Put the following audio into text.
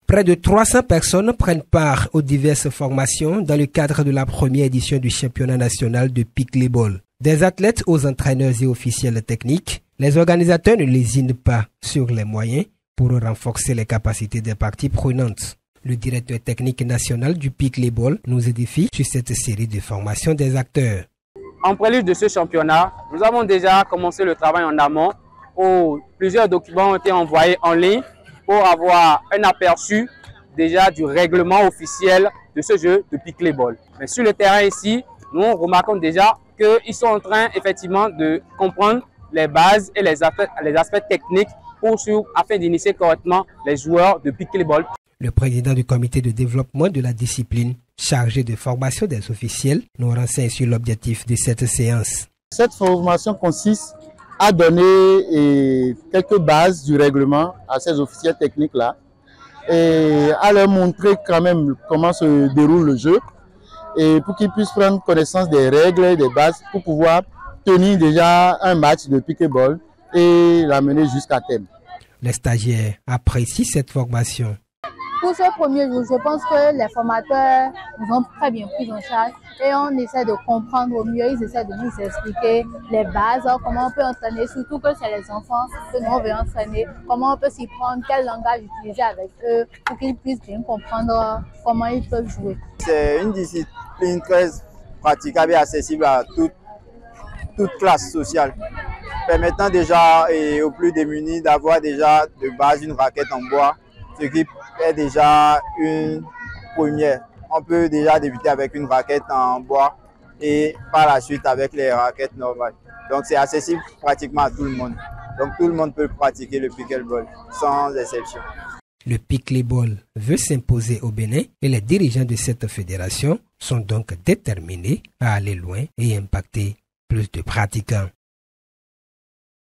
Près de 300 personnes prennent part aux diverses formations dans le cadre de la première édition du championnat national de pickleball. Des athlètes aux entraîneurs et officiels techniques, les organisateurs ne lésinent pas sur les moyens pour renforcer les capacités des parties prenantes. Le directeur technique national du pickleball nous édifie sur cette série de formations des acteurs. En prélude de ce championnat, nous avons déjà commencé le travail en amont où plusieurs documents ont été envoyés en ligne pour avoir un aperçu déjà du règlement officiel de ce jeu de pickleball. Mais sur le terrain ici, nous remarquons déjà qu'ils sont en train effectivement de comprendre les bases et les aspects techniques afin d'initier correctement les joueurs de pickleball. Le président du comité de développement de la discipline, chargé de formation des officiels, nous renseigne sur l'objectif de cette séance. Cette formation consiste à donner quelques bases du règlement à ces officiels techniques-là et à leur montrer quand même comment se déroule le jeu et pour qu'ils puissent prendre connaissance des règles et des bases pour pouvoir tenir déjà un match de pickleball et l'amener jusqu'à terme. Les stagiaires apprécient cette formation. Pour ce premier jour, je pense que les formateurs nous ont très bien pris en charge et on essaie de comprendre au mieux, ils essaient de nous expliquer les bases, comment on peut entraîner, surtout que c'est les enfants que nous on veut entraîner, comment on peut s'y prendre, quel langage utiliser avec eux pour qu'ils puissent bien comprendre comment ils peuvent jouer. C'est une discipline très praticable et accessible à toute classe sociale, permettant déjà aux plus démunis d'avoir déjà de base une raquette en bois, ce qui est déjà une première. On peut déjà débuter avec une raquette en bois et par la suite avec les raquettes normales. Donc c'est accessible pratiquement à tout le monde. Donc tout le monde peut pratiquer le pickleball sans exception. Le pickleball veut s'imposer au Bénin et les dirigeants de cette fédération sont donc déterminés à aller loin et impacter plus de pratiquants.